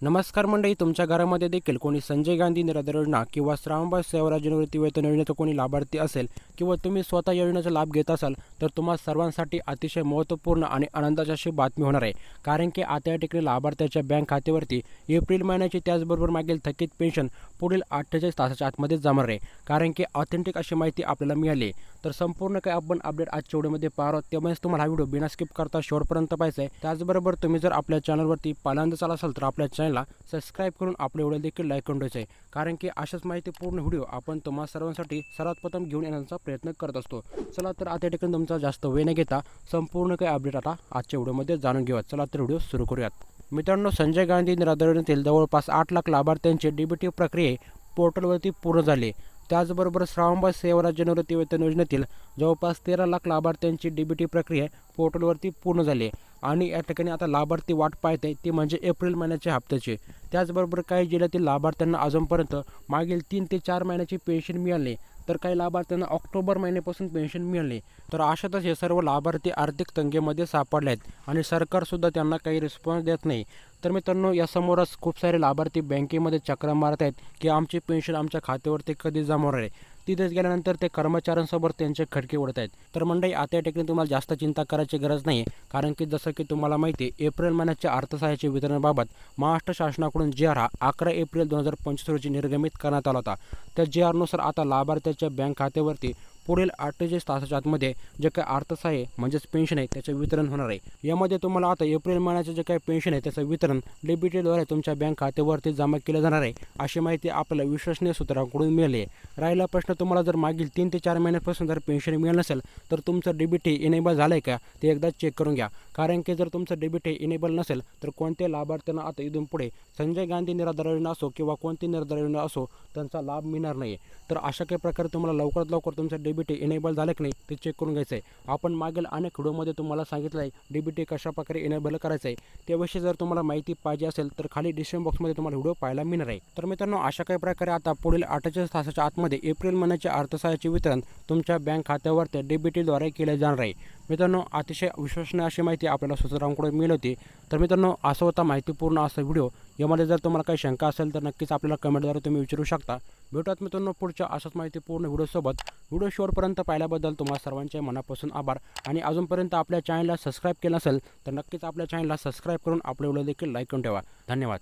नमस्कार मंडळी, तुमच्या घरामध्ये देखील कोणी संजय गांधी निराधार योजना किंवा श्रावणबाळ सेवाराज निवृत्ती वेतन योजनेचा कोणी लाभार्थी असेल किंवा तुम्ही स्वतः योजनेचा लाभ घेत असाल तर तुम्हा सर्वांसाठी अतिशय महत्त्वपूर्ण आणि आनंदाची अशी बातमी होणार आहे. कारण की आता या ठिकाणी लाभार्थ्याच्या बँक खात्यावरती एप्रिल महिन्याची त्याचबरोबर मागील थकीत पेन्शन पुढील 48 तासाच्या आतमध्ये जमा आहे. कारण की ऑथेंटिक अशी माहिती आपल्याला मिळाली. तर संपूर्ण काय आपण अपडेट आजच्या व्हिडिओमध्ये पाहणार आहोत. त्यामुळेच तुम्हाला हा व्हिडिओ बिना स्किप करता शेवटपर्यंत पाहायचा आहे. त्याचबरोबर तुम्ही जर आपल्या चॅनलवरती पहिल्यांदाच आला असाल तर आपल्या चॅनलला सबस्क्राईब करून आपले व्हिडिओ देखील लाईक करून द्यायचं आहे. कारण की अशाच माहितीपूर्ण व्हिडिओ आपण तुम्हा सर्वांसाठी सर्वात प्रथम घेऊन येण्याचा प्रयत्न करत असतो. चला तर आता ठिकाणी तुमचा जास्त वेळ न घेता संपूर्ण काही अपडेट आता आजच्या व्हिडिओमध्ये जाणून घेऊया. चला तर व्हिडिओ सुरू करूयात. मित्रांनो, संजय गांधी निराधार योजनेतील जवळपास 8 लाख लाभार्थ्यांचे डीबीटी प्रक्रिये पोर्टलवरती पूर्ण झाले. त्याचबरोबर श्रावणबाळ सेवाराज निवृत्ती वेतन योजनेतील जवळपास 13 लाख लाभार्थ्यांची डीबीटी प्रक्रिया पोर्टलवरती पूर्ण झाली आणि या ठिकाणी आता लाभार्थी वाट पाहत आहे ती म्हणजे एप्रिल महिन्याच्या हप्त्याची. त्याचबरोबर काही जिल्ह्यातील लाभार्थ्यांना अजूनपर्यंत मागील 3 ते 4 महिन्याची पेन्शन मिळाली, तर काही लाभार्थ्यांना ऑक्टोबर महिन्यापासून पेन्शन मिळाली. तर अशातच हे सर्व लाभार्थी आर्थिक तंगीमध्ये सापडले आहेत आणि सरकारसुद्धा त्यांना काही रिस्पॉन्स देत नाही. तर मित्रांनो, यासमोरच खूप सारे लाभार्थी बँकेमध्ये चक्रा मारत आहेत की आमची पेन्शन आमच्या खात्यावरती कधी जमा होणार आहे. तिथेच गेल्यानंतर ते कर्मचाऱ्यांसोबत त्यांचे खटके उडत आहेत. तर मंडळी, आता या ठिकाणी तुम्हाला जास्त चिंता करायची गरज नाही. कारण की जसं की तुम्हाला माहिती आहे, एप्रिल महिन्याच्या अर्थसहाय्याच्या वितरणाबाबत महाराष्ट्र शासनाकडून जी आर हा 11 एप्रिल 2025 रोजी निर्गमित करण्यात आला होता. त्या जी आरनुसार आता लाभार्थ्याच्या बँक खात्यावरती पुढील 48 तासाच्या आतमध्ये जे काही अर्थसहाय्य म्हणजेच पेन्शन आहे त्याचे वितरण होणार आहे. यामध्ये तुम्हाला आता एप्रिल महिन्याचे जे काही पेन्शन आहे त्याचं वितरण डीबीटीद्वारे तुमच्या बँक खात्यावरती जमा केलं जाणार आहे, अशी माहिती आपल्याला विश्वसनीय सूत्रांकडून मिळाली आहे. राहिला प्रश्न, तुम्हाला जर मागील 3 ते 4 महिन्यापासून जर पेन्शन मिळालं नसेल तर तुमचं डीबीटी इनेबल झालं आहे का ते एकदा चेक करून घ्या. कारण की जर तुमचं डीबीटी इनेबल नसेल तर कोणत्या लाभार्थ्यांना आता इथून पुढे संजय गांधी निराधार योजना असो किंवा कोणती निराधार योजना असो त्यांचा लाभ मिळणार नाही. तर अशा काही प्रकारे तुम्हाला लवकरात लवकर तुमचं डीबीटी इनेबल झालं की नाही ते चेक करून घ्यायचं आहे. आपण मागील अनेक व्हिडिओमध्ये तुम्हाला सांगितलं आहे डीबीटी कशाप्रकारे इनेबल करायचं आहे. त्याविषयी जर तुम्हाला माहिती पाहिजे असेल तर खाली डिस्क्रिप्शन बॉक्समध्ये तुम्हाला व्हिडिओ पाहायला मिळणार आहे. तर मित्रांनो, अशा काही प्रकारे आता पुढील 48 तासाच्या आतमध्ये एप्रिल महिन्याच्या अर्थसहाय्याचे वितरण तुमच्या बँक खात्यावरती डीबीटीद्वारे केले जाणार आहे. मित्रांनो, अतिशय विश्वसनीय अशी माहिती आपल्याला सूत्रांकडून मिळाली होती. तर मित्रांनो, असं होता माहितीपूर्ण असा व्हिडिओ. यामध्ये जर तुम्हाला काही शंका असेल तर नक्कीच आपल्याला कमेंटद्वारे तुम्ही विचारू शकता. भेटूयात मित्रांनो पुढच्या अशाच माहितीपूर्ण व्हिडिओसोबत. व्हिडिओ शेवटपर्यंत पाहिल्याबद्दल तुम्हा सर्वांच्या मनापासून आभार. आणि अजूनपर्यंत आपल्या चॅनलला सबस्क्राईब केलं नसेल तर नक्कीच आपल्या चॅनलला सबस्क्राईब करून आपले व्हिडिओ देखील लाईक करून ठेवा. धन्यवाद.